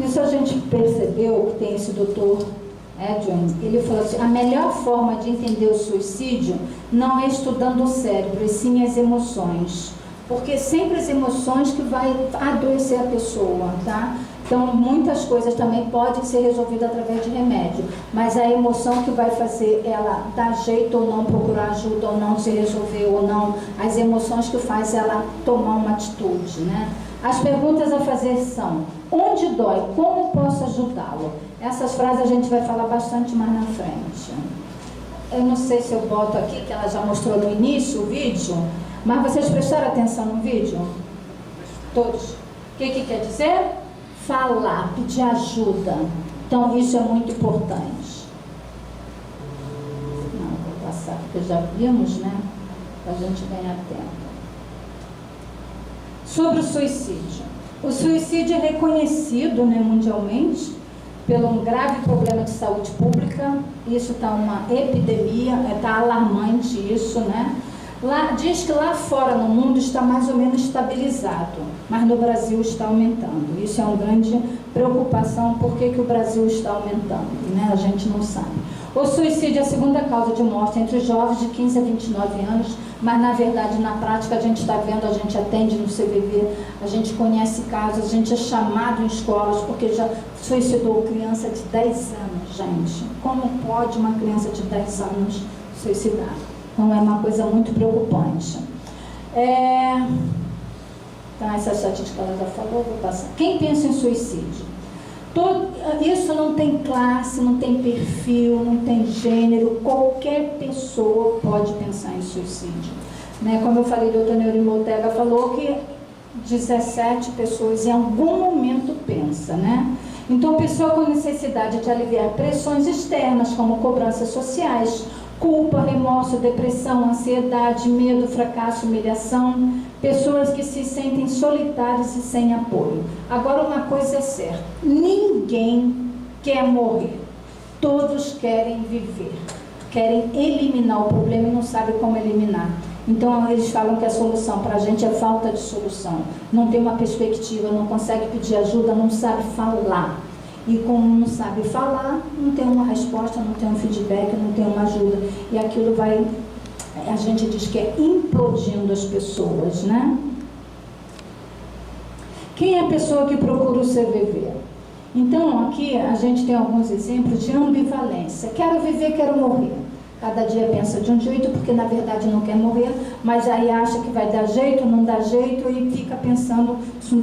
isso a gente percebeu que tem esse doutor Edwin, ele falou assim, a melhor forma de entender o suicídio não é estudando o cérebro, e sim as emoções. Porque sempre as emoções que vai adoecer a pessoa, tá? Então, muitas coisas também podem ser resolvidas através de remédio, mas a emoção que vai fazer ela dar jeito ou não, procurar ajuda ou não, se resolver ou não, as emoções que faz ela tomar uma atitude, né? As perguntas a fazer são, onde dói? Como posso ajudá-lo? Essas frases a gente vai falar bastante mais na frente. Eu não sei se eu boto aqui, que ela já mostrou no início o vídeo, mas vocês prestaram atenção no vídeo? Todos. O que quer dizer? Falar, pedir ajuda. Então, isso é muito importante. Não, vou passar, porque já vimos, né? Para a gente ganhar tempo. Sobre o suicídio. O suicídio é reconhecido, né, mundialmente pelo um grave problema de saúde pública. Isso está uma epidemia, está alarmante isso, né? Lá, diz que lá fora no mundo está mais ou menos estabilizado, mas no Brasil está aumentando. Isso é uma grande preocupação, por que o Brasil está aumentando, né? A gente não sabe. O suicídio é a segunda causa de morte entre jovens de 15 a 29 anos, mas na verdade, na prática, a gente está vendo, a gente atende no CVV, a gente conhece casos, a gente é chamado em escolas, porque já suicidou criança de 10 anos, gente. Como pode uma criança de 10 anos suicidar? Então, é uma coisa muito preocupante. Então, essa estatística ela já falou, vou passar. Quem pensa em suicídio? Isso não tem classe, não tem perfil, não tem gênero, qualquer pessoa pode pensar em suicídio. Né? Como eu falei, o doutor Neurinho Ortega falou que 17 pessoas em algum momento pensa, né? Então, pessoa com necessidade de aliviar pressões externas, como cobranças sociais, culpa, remorso, depressão, ansiedade, medo, fracasso, humilhação, pessoas que se sentem solitárias e sem apoio. Agora, uma coisa é certa, ninguém quer morrer, todos querem viver, querem eliminar o problema e não sabem como eliminar. Então, eles falam que a solução para a gente é falta de solução, não tem uma perspectiva, não consegue pedir ajuda, não sabe falar. E como não sabe falar, não tem uma resposta, não tem um feedback, não tem uma ajuda. E aquilo vai, a gente diz que é implodindo as pessoas, né? Quem é a pessoa que procura o CVV? Então, aqui a gente tem alguns exemplos de ambivalência. Quero viver, quero morrer. Cada dia pensa de um jeito, porque na verdade não quer morrer, mas aí acha que vai dar jeito, não dá jeito, e fica pensando,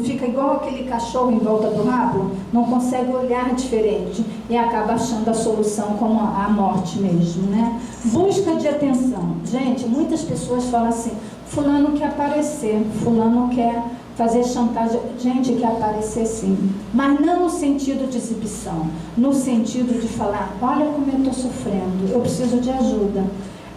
fica igual aquele cachorro em volta do rabo, não consegue olhar diferente, e acaba achando a solução como a morte mesmo, né? Busca de atenção. Gente, muitas pessoas falam assim, fulano quer aparecer, fulano quer fazer chantagem, gente quer aparecer sim, mas não no sentido de exibição, no sentido de falar, olha como eu estou sofrendo, eu preciso de ajuda,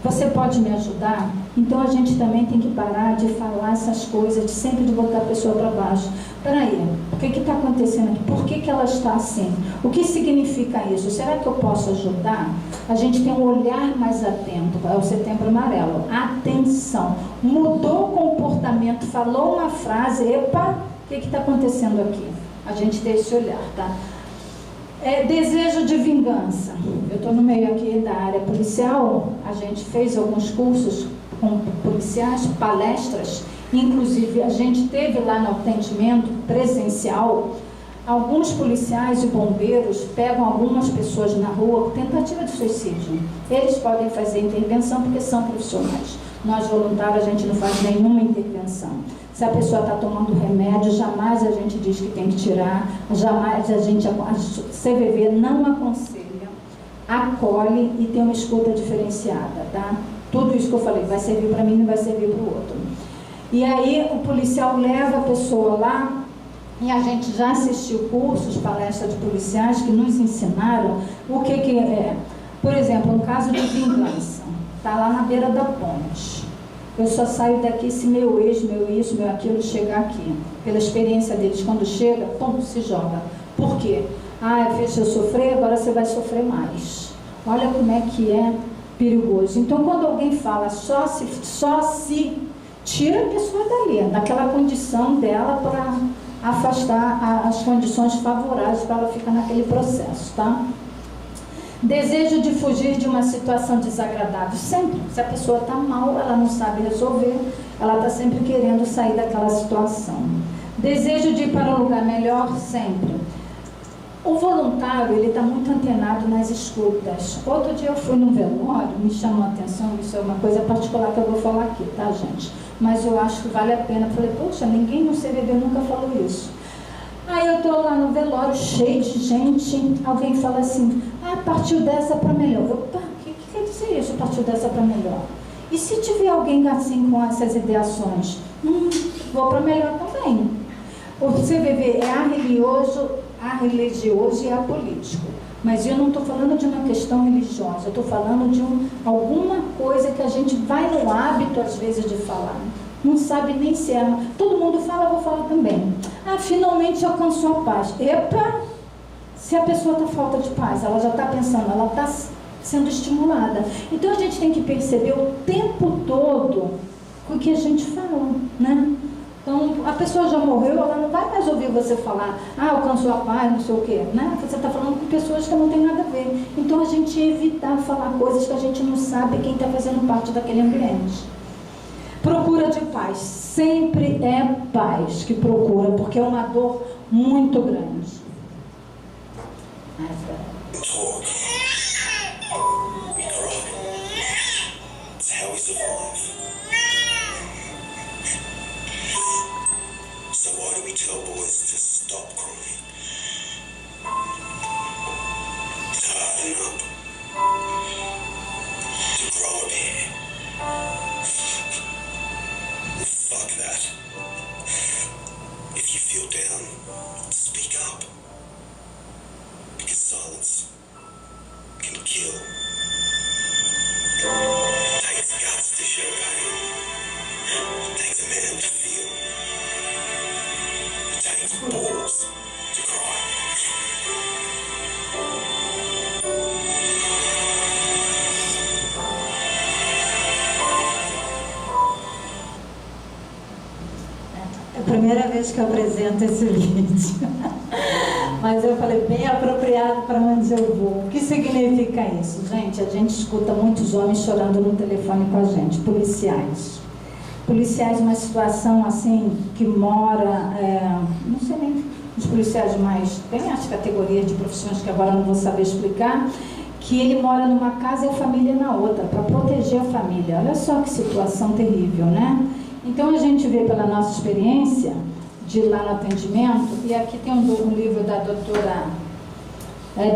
você pode me ajudar? Então a gente também tem que parar de falar essas coisas, de sempre de botar a pessoa para baixo. Peraí, o que está acontecendo aqui? Por que ela está assim? O que significa isso? Será que eu posso ajudar? A gente tem um olhar mais atento, é o Setembro Amarelo. Atenção, mudou o comportamento, falou uma frase, epa, o que está acontecendo aqui? A gente tem esse olhar, tá? Desejo de vingança. Eu estou no meio aqui da área policial, a gente fez alguns cursos com policiais, palestras, inclusive a gente teve lá no atendimento presencial, alguns policiais e bombeiros pegam algumas pessoas na rua com tentativa de suicídio. Eles podem fazer intervenção porque são profissionais. Nós voluntários a gente não faz nenhuma intervenção. Se a pessoa está tomando remédio, jamais a gente diz que tem que tirar, jamais a CVV não aconselha, acolhe e tem uma escuta diferenciada, tá? Tudo isso que eu falei, vai servir para mim e não vai servir para o outro. E aí o policial leva a pessoa lá, e a gente já assistiu cursos, palestras de policiais que nos ensinaram o que é. Por exemplo, um caso de vingança, está lá na beira da ponte. Eu só saio daqui se meu ex, meu isso, meu aquilo chegar aqui. Pela experiência deles, quando chega, pum, se joga. Por quê? Fez eu sofrer, agora você vai sofrer mais. Olha como é que é perigoso. Então, quando alguém fala só se tira a pessoa dali, daquela condição dela afastar as condições favoráveis para ela ficar naquele processo, tá? Desejo de fugir de uma situação desagradável, sempre. Se a pessoa está mal, ela não sabe resolver, ela está sempre querendo sair daquela situação. Desejo de ir para um lugar melhor, sempre. O voluntário, ele está muito antenado nas escutas. Outro dia eu fui num velório, me chamou a atenção, isso é uma coisa particular que eu vou falar aqui, tá, gente? Mas eu acho que vale a pena. Falei, poxa, ninguém no CVV nunca falou isso. Aí eu estou lá no velório, cheio de gente, alguém fala assim, partiu dessa para melhor. Opa, o que quer dizer isso, partiu dessa para melhor? E se tiver alguém assim com essas ideações? Vou para melhor também. O CVV é arreligioso e apolítico. Mas eu não estou falando de uma questão religiosa, eu estou falando de alguma coisa que a gente vai no hábito, às vezes, de falar. Não sabe nem se é. Todo mundo fala, eu vou falar também. Finalmente alcançou a paz. Epa! Se a pessoa está falta de paz, ela já está pensando, ela está sendo estimulada. Então a gente tem que perceber o tempo todo o que a gente fala, né? Então, a pessoa já morreu, ela não vai mais ouvir você falar, alcançou a paz, não sei o quê, né? Você está falando com pessoas que não tem nada a ver. Então, a gente evitar falar coisas que a gente não sabe quem está fazendo parte daquele ambiente. Procura de paz. Sempre é paz que procura, porque é uma dor muito grande. Talk. We cry. It's how we survive. So why do we tell boys to stop crying? To harden up. To grow a pair. Fuck that. If you feel down, speak up. Because silence can kill. It takes guts to show pain. It takes a man to feel. It takes balls to cry. É a primeira vez que eu apresento esse vídeo. Mas eu falei, bem apropriado para onde eu vou. O que significa isso? Gente, a gente escuta muitos homens chorando no telefone com a gente, policiais. Policiais numa situação assim, que mora, não sei nem, os policiais mais, tem as categorias de profissões que agora não vou saber explicar, que ele mora numa casa e a família na outra, para proteger a família. Olha só que situação terrível, né? Então a gente vê pela nossa experiência, de ir lá no atendimento, e aqui tem um livro da doutora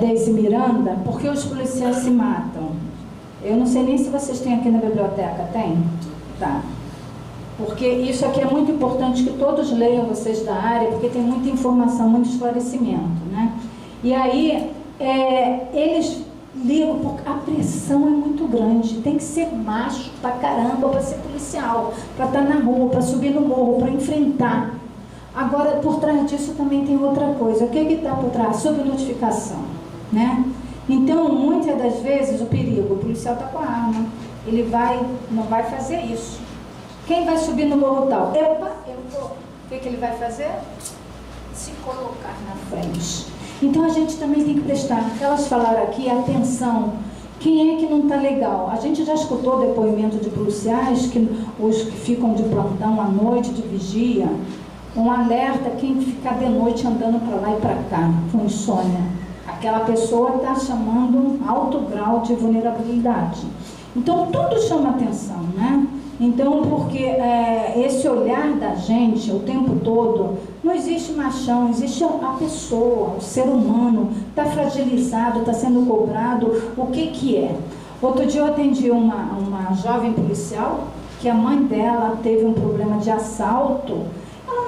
Deise Miranda, Por que os policiais se matam? Eu não sei nem se vocês têm aqui na biblioteca, tem? Tá. Porque isso aqui é muito importante que todos leiam, vocês da área, porque tem muita informação, muito esclarecimento, né? E aí, eles ligam, porque a pressão é muito grande, tem que ser macho pra caramba para ser policial, para estar na rua, para subir no morro, para enfrentar. Agora, por trás disso também tem outra coisa. O que está por trás? Subnotificação, né? Então, muitas das vezes, o perigo, o policial está com a arma, ele não vai fazer isso. Quem vai subir no morro tal? Epa, eu vou. O que ele vai fazer? Se colocar na frente. Então, a gente também tem que prestar, elas falaram aqui, atenção. Quem é que não está legal? A gente já escutou depoimento de policiais, os que ficam de plantão à noite, de vigia, um alerta, quem ficar de noite andando para lá e para cá, com insônia. Aquela pessoa está chamando um alto grau de vulnerabilidade. Então, tudo chama atenção, né? Então, porque esse olhar da gente o tempo todo, não existe machão, existe a pessoa, o ser humano, está fragilizado, está sendo cobrado, o que é? Outro dia eu atendi uma jovem policial, que a mãe dela teve um problema de assalto.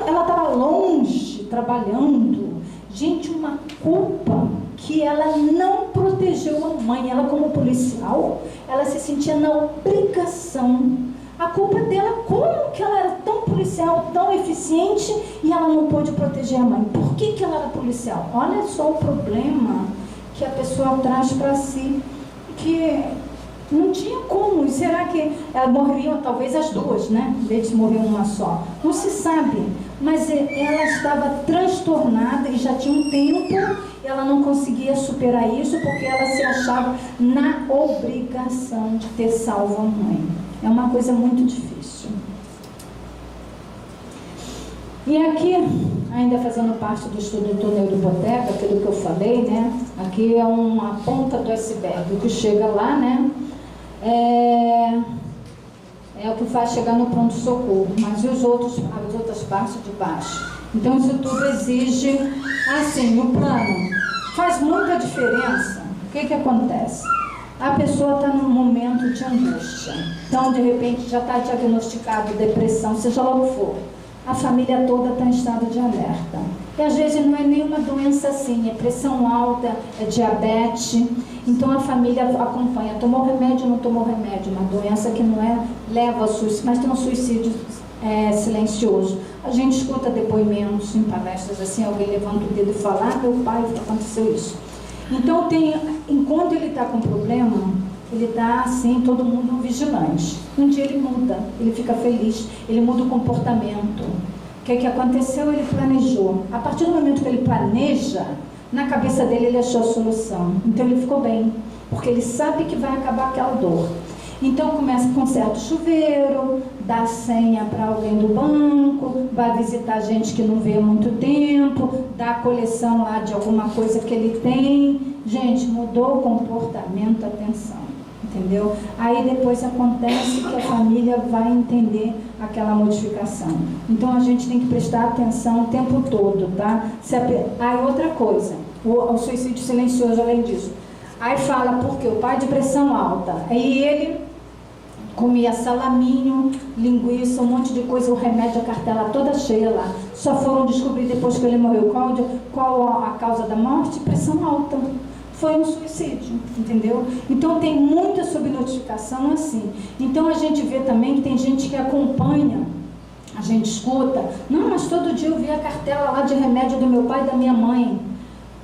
Ela estava longe, trabalhando. Gente, uma culpa que ela não protegeu a mãe. Ela, como policial, ela se sentia na obrigação. A culpa dela, como que ela era tão policial, tão eficiente, e ela não pôde proteger a mãe? Por que ela era policial? Olha só o problema que a pessoa traz para si, que não tinha como. E será que elas morreriam, talvez as duas, né? Em vez de morrer uma só. Não se sabe. Mas ela estava transtornada e já tinha um tempo, ela não conseguia superar isso porque ela se achava na obrigação de ter salvo a mãe. É uma coisa muito difícil. E aqui, ainda fazendo parte do estudo do neurohipoteca, aquilo que eu falei, né? Aqui é uma ponta do iceberg, o que chega lá, né? É o que faz chegar no pronto-socorro, mas e as outras partes de baixo? Então isso tudo exige, assim, o plano. Faz muita diferença. O que acontece? A pessoa está num momento de angústia. Então, de repente, já está diagnosticado depressão, seja lá o que for. A família toda está em estado de alerta. E às vezes não é nenhuma doença assim, é pressão alta, é diabetes. Então a família acompanha, tomou remédio ou não tomou remédio, uma doença que não leva a suicídio, mas tem um suicídio silencioso. A gente escuta depoimentos em palestras assim, alguém levanta o dedo e fala, meu pai, aconteceu isso. Então enquanto ele está com problema, ele está assim, todo mundo vigilante. Um dia ele muda, ele fica feliz, ele muda o comportamento. O que aconteceu? Ele planejou. A partir do momento que ele planeja, na cabeça dele ele achou a solução. Então ele ficou bem, porque ele sabe que vai acabar aquela dor. Então começa com certo chuveiro, dá senha para alguém do banco, vai visitar gente que não vê há muito tempo, dá a coleção lá de alguma coisa que ele tem. Gente, mudou o comportamento, atenção. Entendeu? Aí depois acontece que a família vai entender aquela modificação. Então a gente tem que prestar atenção o tempo todo, tá? Aí outra coisa, o suicídio silencioso além disso. Aí fala, porque o pai de pressão alta, aí ele comia salaminho, linguiça, um monte de coisa, o remédio, a cartela toda cheia lá. Só foram descobrir depois que ele morreu qual a causa da morte? Pressão alta. Foi um suicídio, entendeu? Então tem muita subnotificação assim. Então a gente vê também que tem gente que acompanha, a gente escuta, não, mas todo dia eu vi a cartela lá de remédio do meu pai e da minha mãe.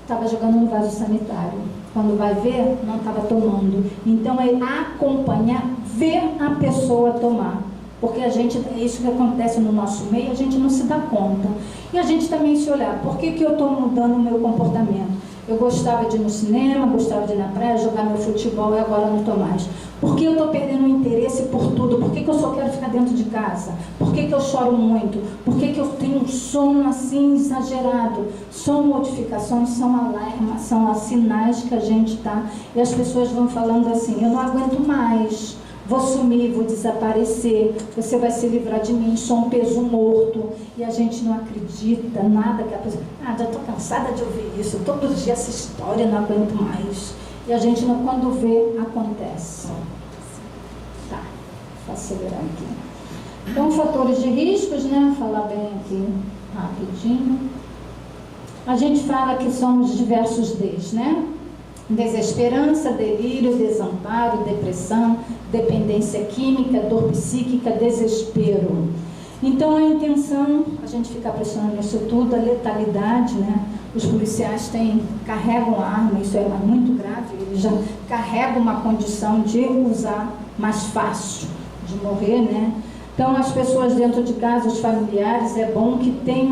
Estava jogando no vaso sanitário. Quando vai ver, não estava tomando. Então é acompanhar, ver a pessoa tomar. Porque é isso que acontece no nosso meio, a gente não se dá conta. E a gente também se olhar, por que eu estou mudando o meu comportamento? Eu gostava de ir no cinema, gostava de ir na praia, jogar meu futebol e agora não estou mais. Por que eu estou perdendo o interesse por tudo? Por que eu só quero ficar dentro de casa? Por que eu choro muito? Por que eu tenho um sono assim exagerado? São modificações, são alarmas, são sinais que a gente está. E as pessoas vão falando assim, eu não aguento mais. Vou sumir, vou desaparecer, você vai se livrar de mim, sou um peso morto. E a gente não acredita nada que a pessoa... já estou cansada de ouvir isso, todo dia essa história, não aguento mais. E a gente, não, quando vê, acontece. Tá, vou acelerar aqui. Então, fatores de riscos, né? Falar bem aqui rapidinho. A gente fala que somos diversos Ds, né? Desesperança, delírio, desamparo, depressão, dependência química, dor psíquica, desespero. Então a intenção, a gente fica pressionando nisso tudo, a letalidade, né? Os policiais carregam a arma, isso é muito grave, eles já carregam uma condição de usar mais fácil, de morrer, né? Então as pessoas dentro de casa, os familiares, é bom que tem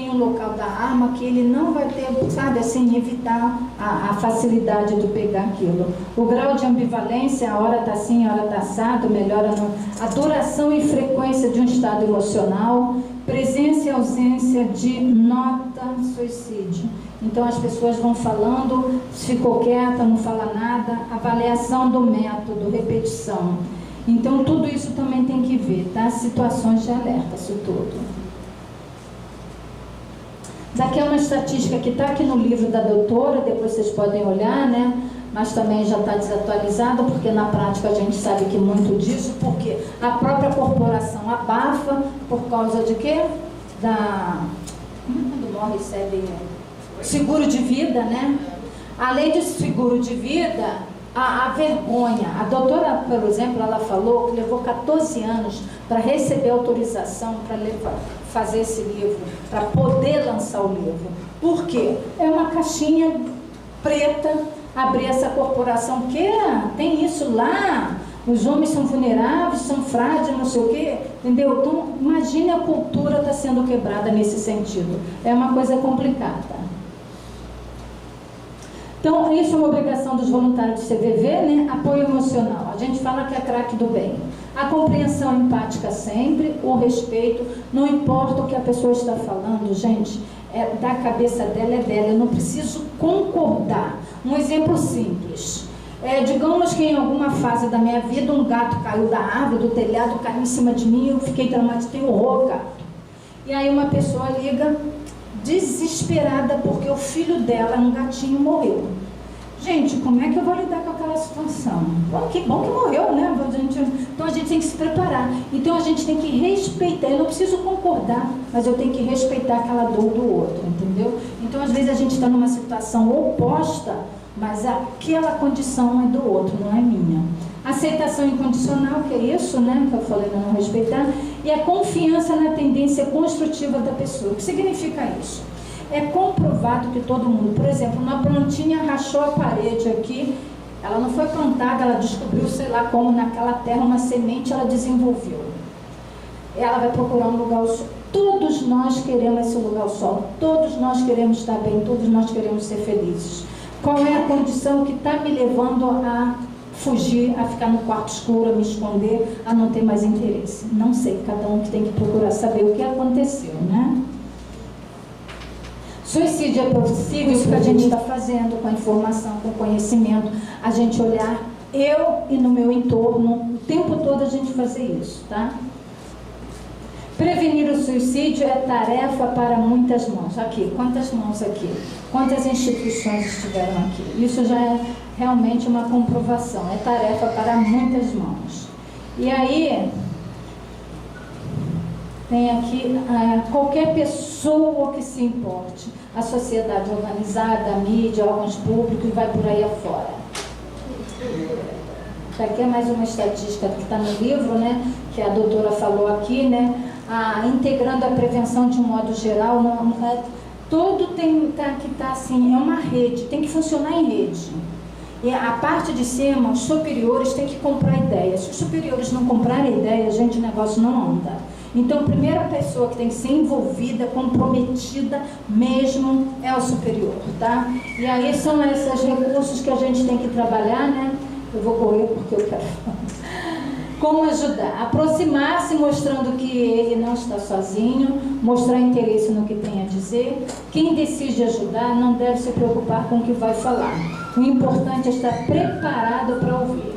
um local da arma que ele não vai ter, sabe, assim, evitar a facilidade de pegar aquilo. O grau de ambivalência, a hora está assim, a hora está assado, melhora a duração e frequência de um estado emocional, presença e ausência de nota suicídio. Então as pessoas vão falando, ficou quieta, não fala nada, avaliação do método, repetição. Então tudo isso também tem que ver, tá? Situações de alerta, isso tudo. Daqui é uma estatística que está aqui no livro da doutora, depois vocês podem olhar, né? Mas também já está desatualizada, porque na prática a gente sabe que muito disso, porque a própria corporação abafa por causa de quê? Quando morre recebe seguro de vida, né? Além de seguro de vida, a vergonha. A doutora, por exemplo, ela falou que levou 14 anos para receber autorização para fazer esse livro, para poder lançar o livro. Por quê? É uma caixinha preta, abrir essa corporação, que tem isso lá, Os homens são vulneráveis, são frágeis, não sei o quê, entendeu? Então, imagine a cultura está sendo quebrada nesse sentido. É uma coisa complicada. Então, isso é uma obrigação dos voluntários do CVV, né? Apoio emocional. A gente fala que é craque do bem. A compreensão empática sempre, o respeito, não importa o que a pessoa está falando, gente, da cabeça dela é dela, eu não preciso concordar. Um exemplo simples. Digamos que em alguma fase da minha vida, um gato caiu da árvore, do telhado, caiu em cima de mim, eu fiquei traumatizada, tenho horror, gato. E aí uma pessoa liga, desesperada, porque o filho dela, um gatinho, morreu. Gente, como é que eu vou lidar com aquela situação? Bom que morreu, né? Então a gente tem que se preparar. Então a gente tem que respeitar. Eu não preciso concordar, mas eu tenho que respeitar aquela dor do outro, entendeu? Então às vezes a gente está numa situação oposta, mas aquela condição é do outro, não é minha. Aceitação incondicional, que é isso, né? Que eu falei de não respeitar. E a confiança na tendência construtiva da pessoa. O que significa isso? É comprovado que todo mundo, por exemplo, uma plantinha rachou a parede aqui, ela não foi plantada, ela descobriu, sei lá como, naquela terra, uma semente, ela desenvolveu. Ela vai procurar um lugar ao sol. Todos nós queremos esse lugar ao sol, todos nós queremos estar bem, todos nós queremos ser felizes. Qual é a condição que está me levando a fugir, a ficar no quarto escuro, a me esconder, a não ter mais interesse? Não sei, cada um que tem que procurar saber o que aconteceu, né? Suicídio é possível, isso que a gente está fazendo com a informação, com o conhecimento, a gente olhar eu e no meu entorno, o tempo todo a gente fazer isso, tá? Prevenir o suicídio é tarefa para muitas mãos. Aqui, quantas mãos aqui? Quantas instituições estiveram aqui? Isso já é realmente uma comprovação, é tarefa para muitas mãos. E aí, tem aqui qualquer pessoa que se importe, a sociedade organizada, a mídia, órgãos públicos, vai por aí afora. Isso aqui é mais uma estatística que está no livro, né, que a doutora falou aqui, né, integrando a prevenção de um modo geral, tudo tem que estar assim, é uma rede, tem que funcionar em rede. E a parte de cima, os superiores têm que comprar ideias. Se os superiores não comprarem ideias, gente, o negócio não anda. Então, a primeira pessoa que tem que ser envolvida, comprometida mesmo, é o superior, tá? E aí são esses recursos que a gente tem que trabalhar, né? Eu vou correr porque eu quero falar. Como ajudar? Aproximar-se mostrando que ele não está sozinho, mostrar interesse no que tem a dizer. Quem decide ajudar não deve se preocupar com o que vai falar. O importante é estar preparado para ouvir.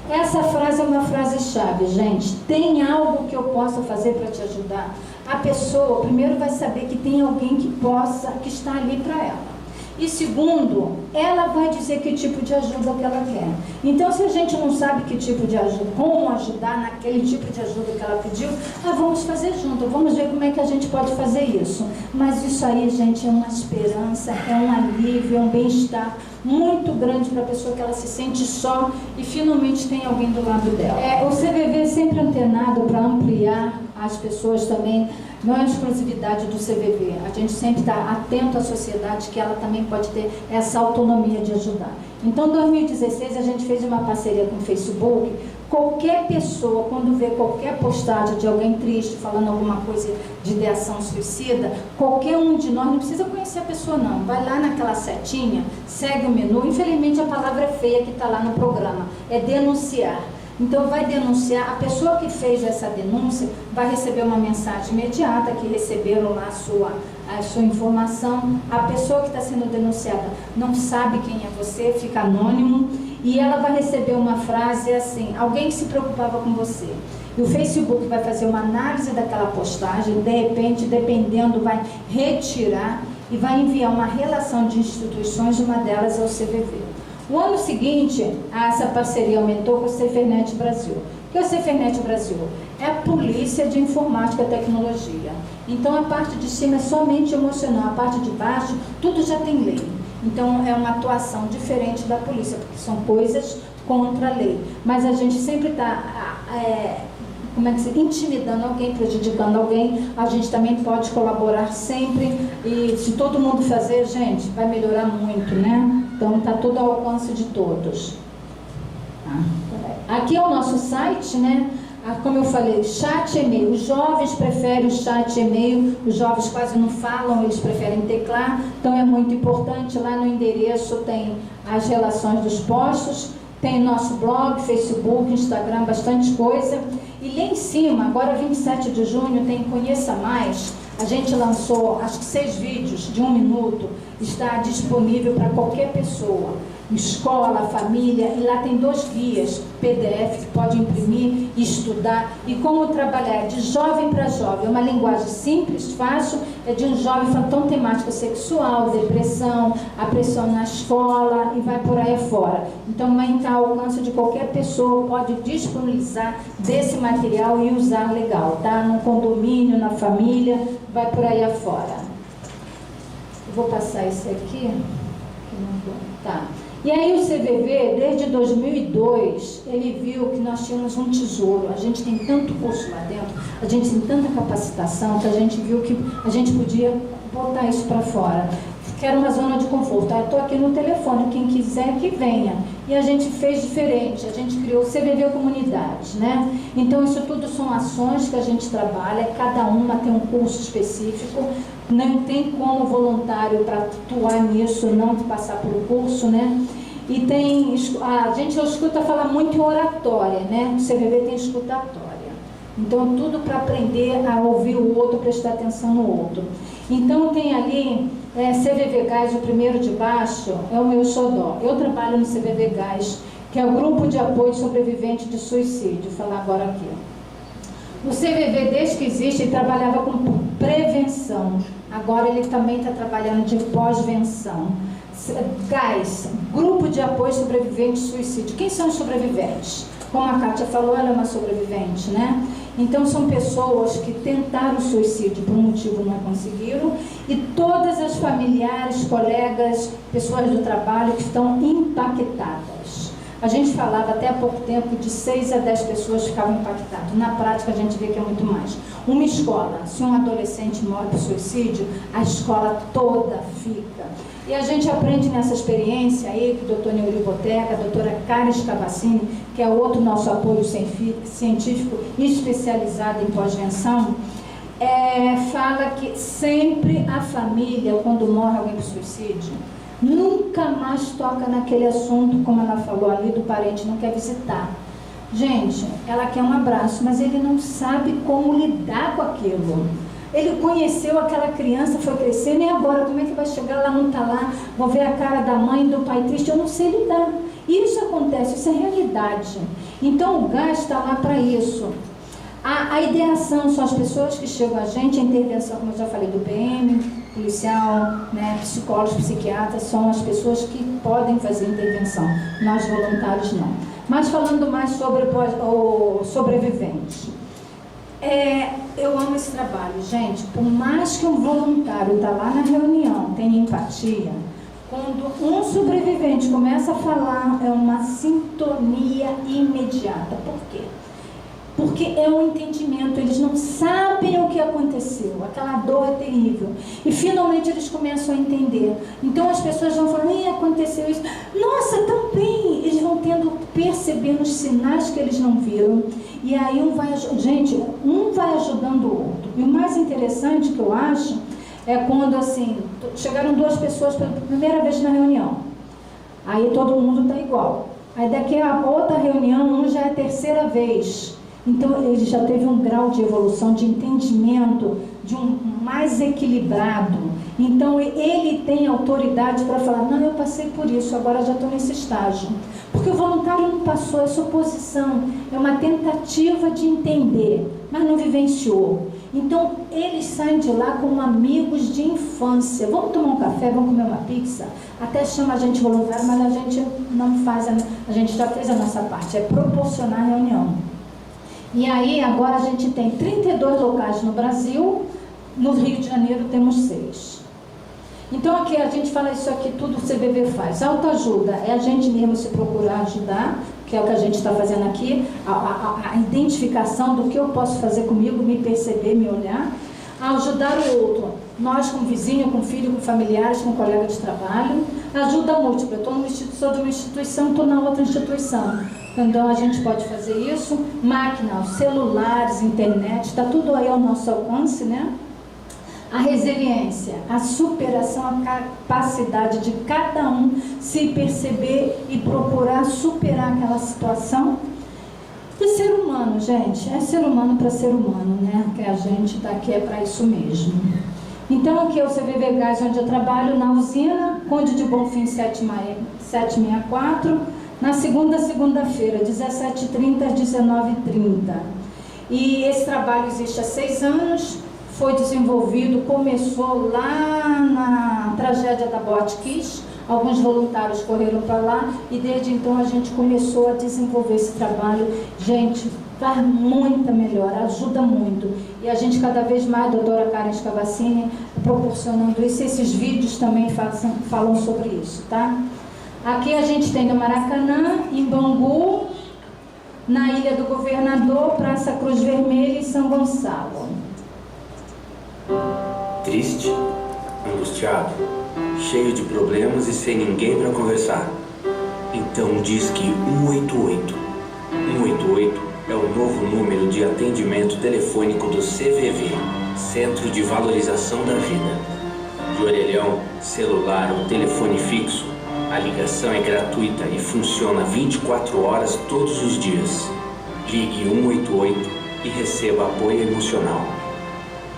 Essa frase é uma frase-chave, gente. Tem algo que eu possa fazer para te ajudar? A pessoa, primeiro, vai saber que tem alguém que está ali para ela. E segundo, ela vai dizer que tipo de ajuda que ela quer. Então, se a gente não sabe que tipo de ajuda, como ajudar naquele tipo de ajuda que ela pediu, vamos fazer junto, vamos ver como é que a gente pode fazer isso. Mas isso aí, gente, é uma esperança, é um alívio, é um bem-estar muito grande para a pessoa, que ela se sente só e finalmente tem alguém do lado dela. O CVV é sempre antenado para ampliar as pessoas também. Não é exclusividade do CVV, a gente sempre está atento à sociedade, que ela também pode ter essa autonomia de ajudar. Então, em 2016, a gente fez uma parceria com o Facebook. Qualquer pessoa, quando vê qualquer postagem de alguém triste, falando alguma coisa de ideação suicida, qualquer um de nós, não precisa conhecer a pessoa não, vai lá naquela setinha, segue o menu. Infelizmente, a palavra é feia que está lá no programa, é denunciar. Então, vai denunciar, a pessoa que fez essa denúncia vai receber uma mensagem imediata, que receberam lá a sua informação. A pessoa que está sendo denunciada não sabe quem é você, fica anônimo, e ela vai receber uma frase assim, alguém que se preocupava com você. E o Facebook vai fazer uma análise daquela postagem, de repente, dependendo, vai retirar e vai enviar uma relação de instituições, uma delas é o CVV. O ano seguinte, essa parceria aumentou com o Cefernet Brasil. O que é o Cefernet Brasil? É a polícia de informática e tecnologia. Então, a parte de cima é somente emocional, a parte de baixo, tudo já tem lei. Então, é uma atuação diferente da polícia, porque são coisas contra a lei. Mas a gente sempre está intimidando alguém, prejudicando alguém. A gente também pode colaborar sempre. E se todo mundo fazer, gente, vai melhorar muito, né? Então, está tudo ao alcance de todos. Aqui é o nosso site, né? Como eu falei, chat e e-mail. Os jovens preferem o chat e e-mail, os jovens quase não falam, eles preferem teclar, então é muito importante. Lá no endereço tem as relações dos postos, tem nosso blog, Facebook, Instagram, bastante coisa. E lá em cima, agora 27 de junho, tem Conheça Mais. A gente lançou, acho que 6 vídeos de 1 minuto, está disponível para qualquer pessoa. Escola, família, e lá tem 2 guias PDF que pode imprimir e estudar, e como trabalhar de jovem para jovem, uma linguagem simples, fácil, é de um jovem falando temática sexual, depressão, a pressão na escola e vai por aí fora. Então vai estar ao alcance de qualquer pessoa, pode disponibilizar desse material e usar legal, tá? No condomínio, na família, vai por aí afora. Eu vou passar esse aqui, que não vou, tá. E aí o CVV, desde 2002, ele viu que nós tínhamos um tesouro. A gente tem tanto curso lá dentro, a gente tem tanta capacitação, que a gente viu que a gente podia botar isso para fora. Que era uma zona de conforto. Eu estou aqui no telefone, quem quiser que venha. E a gente fez diferente, a gente criou o CVV Comunidades, né? Então isso tudo são ações que a gente trabalha, cada uma tem um curso específico, não tem como voluntário para atuar nisso, não passar pelo curso, né? E tem, a gente escuta falar muito em oratória, né? O CVV tem escutatória. Então tudo para aprender a ouvir o outro, prestar atenção no outro. Então tem ali CVV Gás, o primeiro de baixo, é o meu xodó. Eu trabalho no CVV Gás, que é o Grupo de Apoio Sobrevivente de Suicídio. Vou falar agora aqui. O CVV, desde que existe, ele trabalhava com prevenção. Agora ele também está trabalhando de pós-venção. Gás, Grupo de Apoio Sobrevivente de Suicídio. Quem são os sobreviventes? Como a Kátia falou, ela é uma sobrevivente, né? Então são pessoas que tentaram suicídio por um motivo não conseguiram, e todas as familiares, colegas, pessoas do trabalho que estão impactadas. A gente falava até há pouco tempo que de 6 a 10 pessoas ficavam impactadas. Na prática a gente vê que é muito mais. Uma escola, se um adolescente morre por suicídio, a escola toda fica. E a gente aprende nessa experiência aí, que o doutor Neuri Boteca, a doutora Caris Cavaccini, que é outro nosso apoio científico especializado em pós-venção, fala que sempre a família, quando morre alguém por suicídio, nunca mais toca naquele assunto, como ela falou ali, do parente não quer visitar. Gente, ela quer um abraço, mas ele não sabe como lidar com aquilo. Ele conheceu aquela criança, foi crescendo, e agora como é que vai chegar? Ela não está lá, vou ver a cara da mãe, do pai triste, eu não sei lidar. Isso acontece, isso é realidade. Então o gás está lá para isso. A ideação são as pessoas que chegam a gente, a intervenção, como eu já falei, do PM, policial, né, psicólogos, psiquiatras, são as pessoas que podem fazer intervenção, nós voluntários não. Mas falando mais sobre o sobrevivente. Eu amo esse trabalho, gente. Por mais que um voluntário está lá na reunião, tenha empatia, quando um sobrevivente começa a falar, é uma sintonia imediata. Por quê? Porque é um entendimento, eles não sabem o que aconteceu, aquela dor é terrível. E finalmente eles começam a entender. Então as pessoas vão falando, aconteceu isso. Nossa, também! Eles vão percebendo os sinais que eles não viram. E aí um vai ajudando o outro. E o mais interessante que eu acho é quando assim, chegaram 2 pessoas pela primeira vez na reunião. Aí todo mundo está igual. Aí daqui a outra reunião, um já é a 3ª vez. Então ele já teve um grau de evolução, de entendimento, de um mais equilibrado. Então ele tem autoridade para falar, não, eu passei por isso, agora já estou nesse estágio. Porque o voluntário não passou, é suposição, é uma tentativa de entender, mas não vivenciou. Então eles saem de lá como amigos de infância. Vamos tomar um café, vamos comer uma pizza? Até chama a gente voluntário, mas a gente não faz, a gente já fez a nossa parte, é proporcionar a reunião. E aí, agora a gente tem 32 locais no Brasil, no Rio de Janeiro temos 6. Então aqui a gente fala isso aqui, tudo o CVV faz. Autoajuda é a gente mesmo se procurar ajudar, que é o que a gente está fazendo aqui, a identificação do que eu posso fazer comigo, me perceber, me olhar. ajudar o outro. Nós, como vizinho, com filho, com familiares, com colega de trabalho, ajuda múltipla. Sou de uma instituição, estou na outra instituição. Então, a gente pode fazer isso. Máquinas, celulares, internet, está tudo aí ao nosso alcance, né? A resiliência, a superação, a capacidade de cada um se perceber e procurar superar aquela situação. E ser humano, gente, é ser humano para ser humano, né? Que a gente está aqui é para isso mesmo. Então, aqui é o CVV Gás, onde eu trabalho, na usina, Conde de Bonfim 764, na segunda-feira, 17h30 às 19h30. E esse trabalho existe há 6 anos, foi desenvolvido, começou lá na tragédia da Botkiss. Alguns voluntários correram para lá e desde então a gente começou a desenvolver esse trabalho. Gente, faz muita melhora, ajuda muito. E a gente cada vez mais, a doutora Karen Scavacini, proporcionando isso. Esses vídeos também falam sobre isso, tá? Aqui a gente tem no Maracanã, em Bangu, na Ilha do Governador, Praça Cruz Vermelha e São Gonçalo. Triste, angustiado, cheio de problemas e sem ninguém para conversar. Então diz que 188. 188 é o novo número de atendimento telefônico do CVV, Centro de Valorização da Vida. De orelhão, celular ou telefone fixo, a ligação é gratuita e funciona 24 horas todos os dias. Ligue 188 e receba apoio emocional.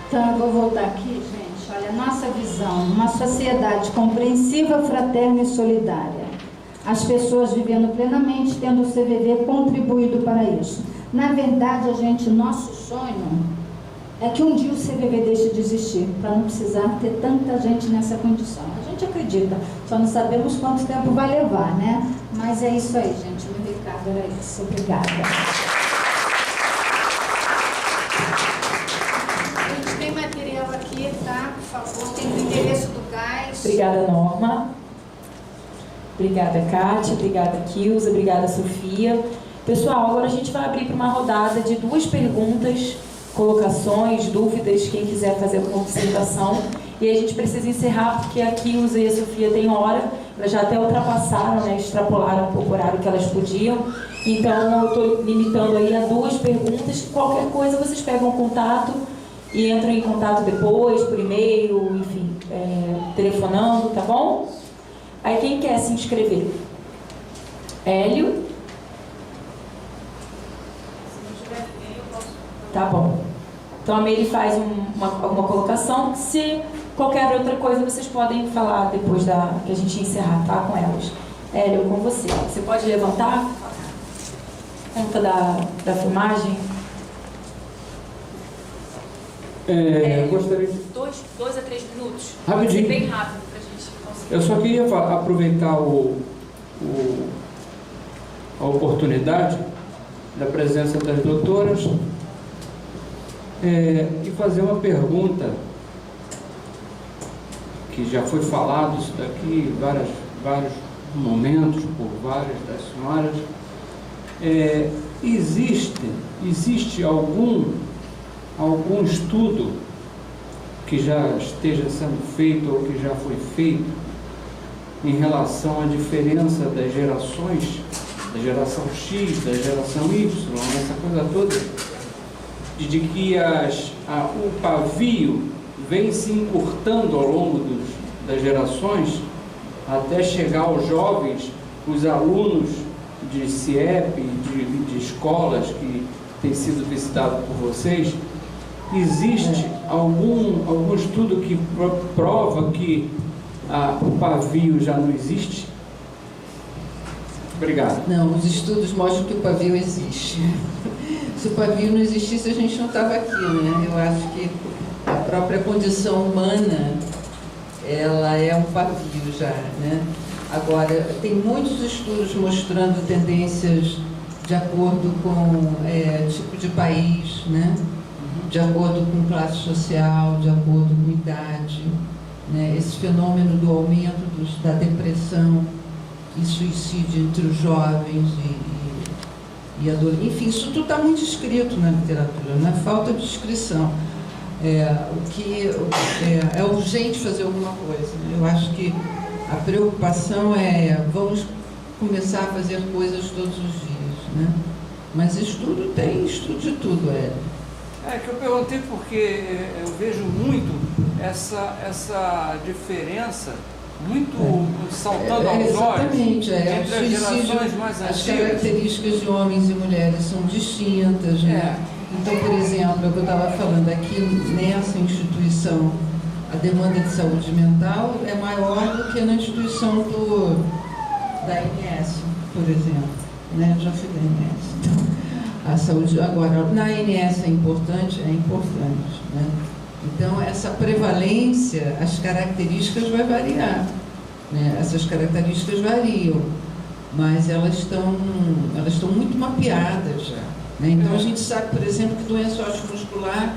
Então, eu vou voltar aqui, gente. Olha, nossa visão, uma sociedade compreensiva, fraterna e solidária. As pessoas vivendo plenamente, tendo o CVV contribuído para isso. Na verdade, nosso sonho é que um dia o CVV deixe de existir, para não precisar ter tanta gente nessa condição. A gente acredita, só não sabemos quanto tempo vai levar, né? Mas é isso aí, gente. O meu recado era isso. Obrigada. Aqui, tá? Por favor, tem o endereço do gás. Obrigada, Norma. Obrigada, Kátia. Obrigada, Kilza. Obrigada, Sofia. Pessoal, agora a gente vai abrir para uma rodada de 2 perguntas, colocações, dúvidas, quem quiser fazer alguma observação. E a gente precisa encerrar porque a Kilza e a Sofia têm hora. Elas já até ultrapassaram, né? Extrapolaram um pouco o horário que elas podiam. Então, eu estou limitando aí a 2 perguntas. Qualquer coisa, vocês pegam contato e entram em contato depois, por e-mail, enfim, telefonando, tá bom? Aí quem quer se inscrever? Hélio? Tá bom. Então a Meire faz alguma colocação. Se qualquer outra coisa, vocês podem falar depois que a gente encerrar, tá? Com elas. Hélio, com você. Você pode levantar? Conta da filmagem. Gostaria de... 2 a 3 minutos. Rapidinho. Bem rápido pra gente conseguir. Eu só queria aproveitar a oportunidade da presença das doutoras e fazer uma pergunta que já foi falado isso daqui em vários momentos por várias das senhoras. Existe algum estudo que já esteja sendo feito ou que já foi feito em relação à diferença das gerações, da geração X, da geração Y, essa coisa toda, de que o pavio vem se encurtando ao longo das gerações até chegar aos jovens, os alunos de CIEP, de escolas que têm sido visitados por vocês. Existe algum estudo que prova que o pavio já não existe? Obrigado. Não, os estudos mostram que o pavio existe. Se o pavio não existisse, a gente não estava aqui, né? Eu acho que a própria condição humana, ela é um pavio já, né? Agora, tem muitos estudos mostrando tendências de acordo com tipo de país, né? De acordo com classe social, de acordo com idade, né? Esse fenômeno do aumento da depressão e suicídio entre os jovens e adolescentes. Enfim, isso tudo está muito escrito na literatura, não é falta de descrição. É urgente fazer alguma coisa, né? Eu acho que a preocupação vamos começar a fazer coisas todos os dias, né? Mas estudo de tudo, É que eu perguntei porque eu vejo muito essa diferença muito saltando aos olhos entre as gerações mais as antigas. características de homens e mulheres são distintas, né? Então, por exemplo, é o que eu estava falando aqui, nessa instituição, a demanda de saúde mental é maior do que na instituição da INS, por exemplo, né? Eu já fui da INS. Então, a saúde, agora, na INS é importante, né? Então, essa prevalência, as características vai variar, né? Essas características variam, mas elas estão muito mapeadas já, né? Então, a gente sabe, por exemplo, que doença osteomuscular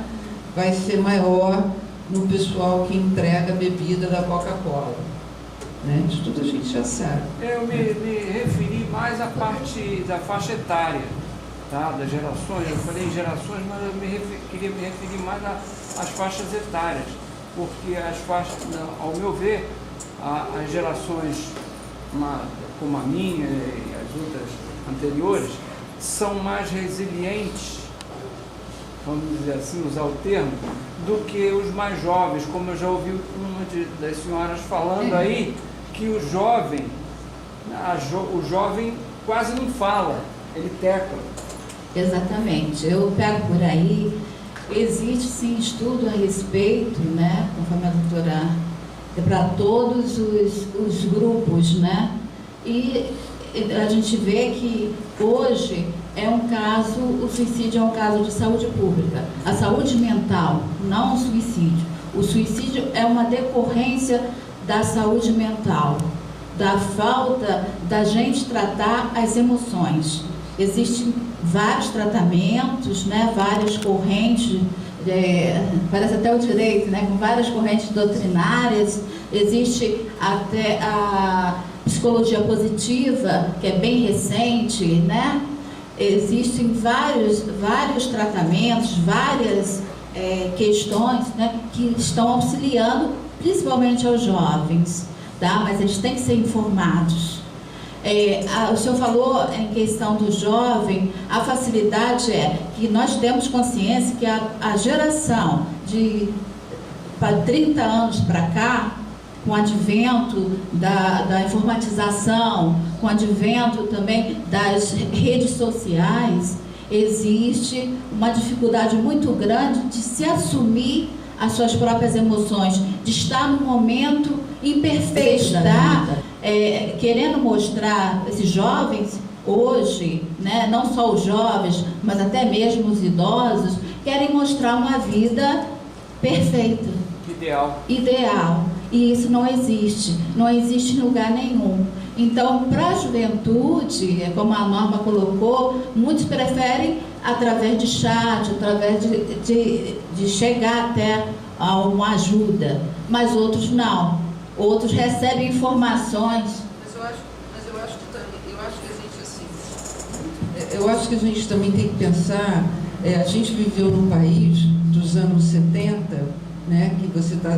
vai ser maior no pessoal que entrega a bebida da Coca-Cola, né? Isso tudo a gente já sabe. Eu me referi mais à parte da faixa etária, tá? Das gerações. Eu falei em gerações, mas eu queria me referir mais às faixas etárias, porque as faixas, ao meu ver, as gerações como a minha e as outras anteriores são mais resilientes, vamos dizer assim, usar o termo, do que os mais jovens, como eu já ouvi uma das senhoras falando aí, que o jovem quase não fala, ele tecla. Exatamente. Eu pego por aí, existe sim estudo a respeito, né, conforme a doutora, para todos os grupos, né, e a gente vê que hoje o suicídio é um caso de saúde pública. A saúde mental, não o suicídio. O suicídio é uma decorrência da saúde mental, da falta da gente tratar as emoções. Existem vários tratamentos, né, várias correntes, parece até o direito, né, com várias correntes doutrinárias. Existe até a psicologia positiva, que é bem recente, né? Existem vários tratamentos, várias questões, né, que estão auxiliando principalmente aos jovens, tá? Mas eles têm que ser informados. O senhor falou em questão do jovem, a facilidade é que nós temos consciência que a geração de 30 anos para cá, com o advento da informatização, com o advento também das redes sociais, existe uma dificuldade muito grande de se assumir as suas próprias emoções, de estar num momento imperfeito, querendo mostrar esses jovens hoje, né, não só os jovens, mas até mesmo os idosos, querem mostrar uma vida perfeita, ideal. E isso não existe em lugar nenhum. Então, para a juventude, como a Norma colocou, muitos preferem através de chat, através de chegar até a uma ajuda, mas outros não. Outros recebem informações. Eu acho que a gente também tem que pensar, a gente viveu num país dos anos 70, né, que você está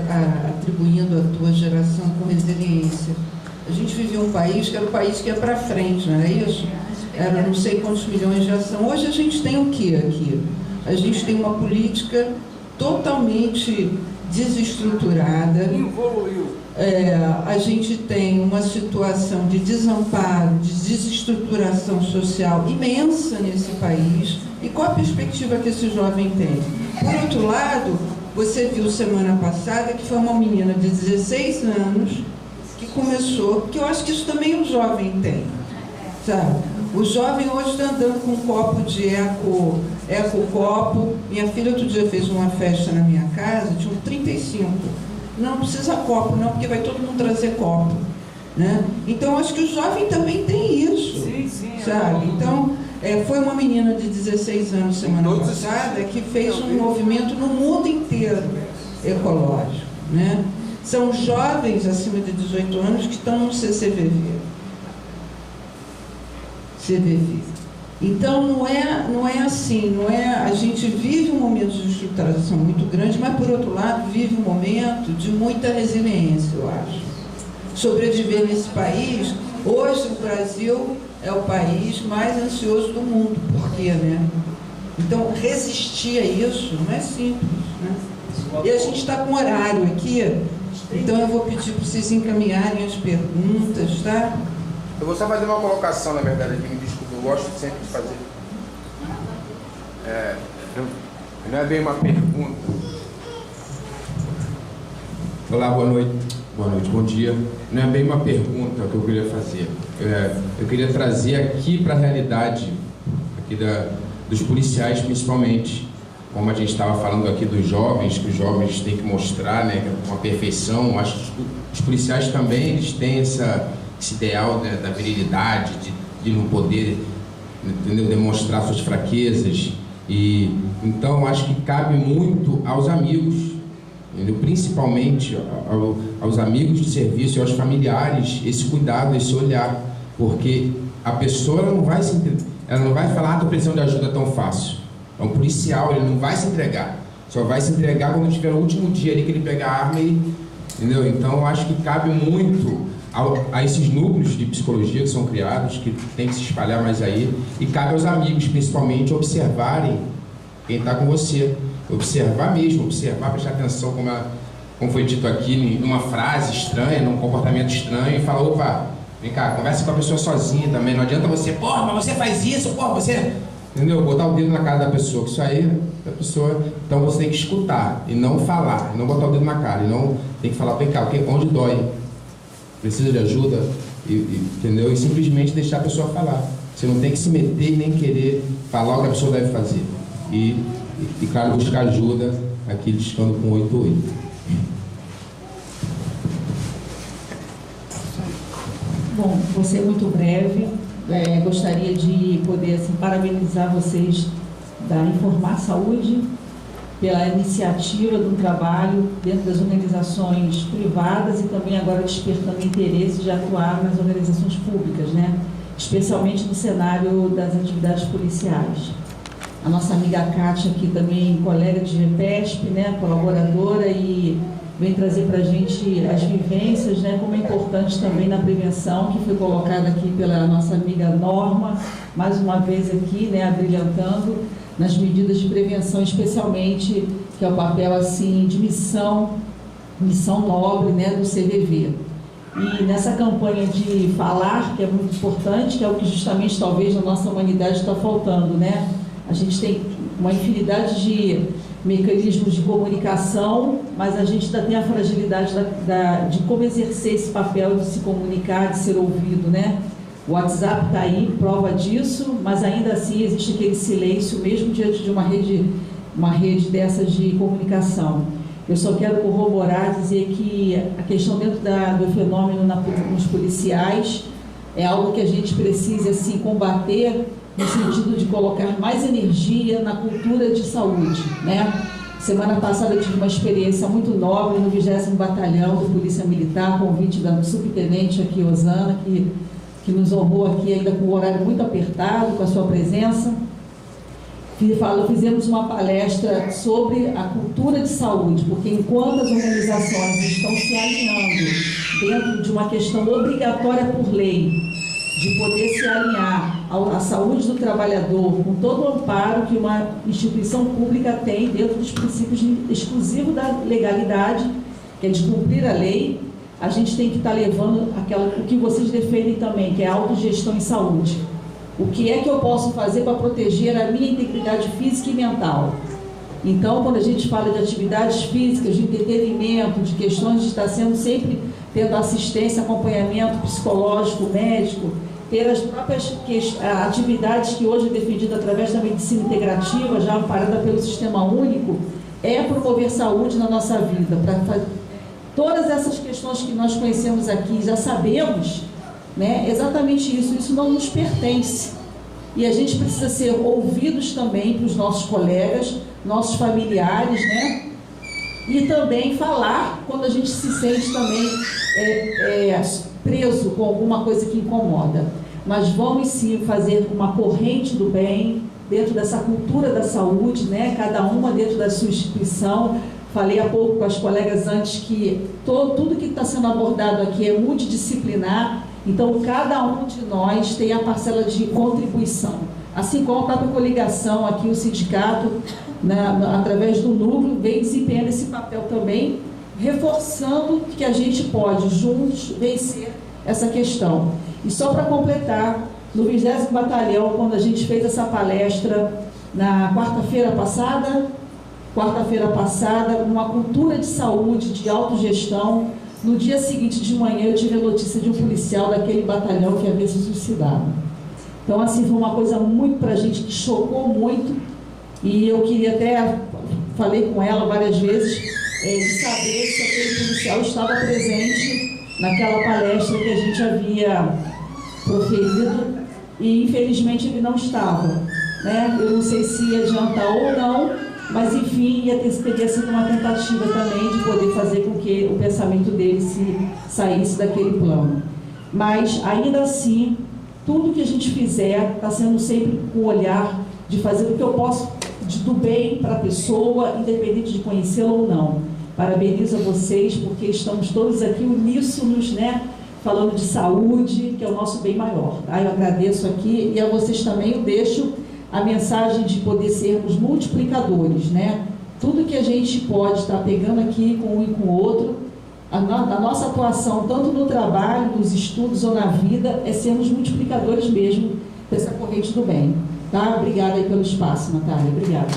atribuindo a tua geração com resiliência. A gente vivia um país que era o país que ia para frente, não era isso? Era não sei quantos milhões de ação. Hoje a gente tem o que aqui? A gente tem uma política totalmente desestruturada. Evoluiu. A gente tem uma situação de desamparo, de desestruturação social imensa nesse país. E qual a perspectiva que esse jovem tem? Por outro lado, você viu semana passada que foi uma menina de 16 anos que começou, que eu acho que isso também o jovem tem, sabe? O jovem hoje está andando com um copo de eco-copo. Minha filha outro dia fez uma festa na minha casa, tinha 35. Não precisa copo não, porque vai todo mundo trazer copo, né? Então, acho que o jovem também tem isso, sim, sabe? Então, foi uma menina de 16 anos semana passada que fez um movimento no mundo inteiro ecológico, né? São jovens acima de 18 anos que estão no CVV. Então, não é assim, a gente vive um momento de estruturação muito grande, mas, por outro lado, vive um momento de muita resiliência, eu acho. Sobreviver nesse país, hoje o Brasil é o país mais ansioso do mundo. Por quê, né? Então, resistir a isso não é simples, né? E a gente está com horário aqui, então eu vou pedir para vocês encaminharem as perguntas, tá? Eu vou só fazer uma colocação, na verdade, aqui, me desculpa, eu gosto sempre de fazer. Não é bem uma pergunta. Olá, boa noite. Boa noite, bom dia. Não é bem uma pergunta que eu queria fazer. Eu queria trazer aqui para a realidade aqui dos policiais, principalmente. Como a gente estava falando aqui dos jovens, que os jovens têm que mostrar, né, uma perfeição. Acho que os policiais também eles têm esse ideal, né, da virilidade, de não poder, entendeu, demonstrar suas fraquezas. E então acho que cabe muito aos amigos, entendeu? Principalmente aos amigos de serviço e aos familiares, esse cuidado, esse olhar, porque a pessoa ela não vai falar, estou precisando de ajuda tão fácil. É um policial, ele não vai se entregar, só vai se entregar quando tiver o último dia ali que ele pegar a arma e, entendeu? Então eu acho que cabe muito a esses núcleos de psicologia que são criados, que tem que se espalhar mais aí, e cabe aos amigos, principalmente, observarem quem está com você. Observar mesmo, prestar atenção, como foi dito aqui, numa frase estranha, num comportamento estranho, e falar, opa, vem cá, conversa com a pessoa sozinha também, não adianta você, porra, mas você faz isso, porra, você... Entendeu? Botar o dedo na cara da pessoa, que isso aí, da pessoa... Então você tem que escutar, e não falar, e não botar o dedo na cara, e não tem que falar, vem cá, onde dói? Precisa de ajuda, entendeu? E simplesmente deixar a pessoa falar. Você não tem que se meter e nem querer falar o que a pessoa deve fazer. E claro, buscar ajuda aqui discando com 88. Bom, vou ser muito breve. Gostaria de poder assim, parabenizar vocês da Informar Saúde pela iniciativa do trabalho dentro das organizações privadas e também agora despertando interesse de atuar nas organizações públicas, né? Especialmente no cenário das atividades policiais. A nossa amiga Kátia aqui também, colega de GPESP, né? Colaboradora, e vem trazer para a gente as vivências, né? Como é importante também na prevenção, que foi colocada aqui pela nossa amiga Norma, mais uma vez aqui, né? Abrilhantando nas medidas de prevenção, especialmente, que é o papel assim de missão nobre, né, do CVV. E nessa campanha de falar, que é muito importante, que é o que justamente talvez na nossa humanidade está faltando, né? A gente tem uma infinidade de mecanismos de comunicação, mas a gente ainda tem a fragilidade de como exercer esse papel de se comunicar, de ser ouvido, né? O WhatsApp está aí, prova disso, mas ainda assim existe aquele silêncio, mesmo diante de uma rede dessas de comunicação. Eu só quero corroborar, dizer que a questão dentro do fenômeno nos policiais é algo que a gente precisa assim, combater no sentido de colocar mais energia na cultura de saúde, né? Semana passada eu tive uma experiência muito nobre no 20º Batalhão de Polícia Militar, convite da subtenente aqui, Osana, que nos honrou aqui ainda com um horário muito apertado, com a sua presença. Fizemos uma palestra sobre a cultura de saúde, porque enquanto as organizações estão se alinhando dentro de uma questão obrigatória por lei, de poder se alinhar à saúde do trabalhador, com todo o amparo que uma instituição pública tem dentro dos princípios exclusivos da legalidade, que é de cumprir a lei, a gente tem que estar levando o que vocês defendem também, que é a autogestão em saúde. O que é que eu posso fazer para proteger a minha integridade física e mental? Então, quando a gente fala de atividades físicas, de entretenimento, de questões de estar sendo sempre tendo assistência, acompanhamento psicológico, médico, ter as próprias atividades que hoje é defendida através da medicina integrativa, já amparada pelo Sistema Único, é promover saúde na nossa vida. Todas essas questões que nós conhecemos aqui, já sabemos, né, exatamente isso não nos pertence. E a gente precisa ser ouvidos também para os nossos colegas, nossos familiares, né? E também falar quando a gente se sente também preso com alguma coisa que incomoda. nós vamos sim fazer uma corrente do bem dentro dessa cultura da saúde, né? Cada uma dentro da sua instituição. Falei há pouco com as colegas antes que tudo que está sendo abordado aqui é multidisciplinar, então cada um de nós tem a parcela de contribuição. Assim como a própria coligação aqui, o sindicato, através do núcleo, vem desempenhando esse papel também, reforçando que a gente pode, juntos, vencer essa questão. E só para completar, no 20º Batalhão, quando a gente fez essa palestra na quarta-feira passada, numa cultura de saúde, de autogestão, no dia seguinte de manhã eu tive a notícia de um policial daquele batalhão que havia se suicidado. Então, assim, foi uma coisa muito para a gente, que chocou muito, e eu queria até, falei com ela várias vezes, de saber se aquele policial estava presente naquela palestra que a gente havia proferido, e infelizmente ele não estava, né? Eu não sei se ia adiantar ou não, mas enfim, teria sido uma tentativa também de poder fazer com que o pensamento dele saísse daquele plano. Mas ainda assim, tudo que a gente fizer está sendo sempre com o olhar de fazer o que eu posso do bem para a pessoa, independente de conhecê-la ou não. Parabenizo a vocês, porque estamos todos aqui uníssonos, né? Falando de saúde, que é o nosso bem maior. Tá? Eu agradeço aqui, e a vocês também eu deixo a mensagem de poder sermos multiplicadores, né? Tudo que a gente pode estar pegando aqui com um e com o outro, a nossa atuação, tanto no trabalho, nos estudos ou na vida, é sermos multiplicadores mesmo dessa corrente do bem. Tá? Obrigada aí pelo espaço, Natália. Obrigada.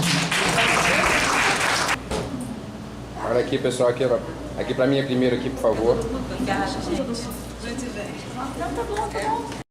Agora aqui, pessoal, aqui para mim primeiro aqui, por favor. Obrigada, gente. Muito bem. Então tá bom.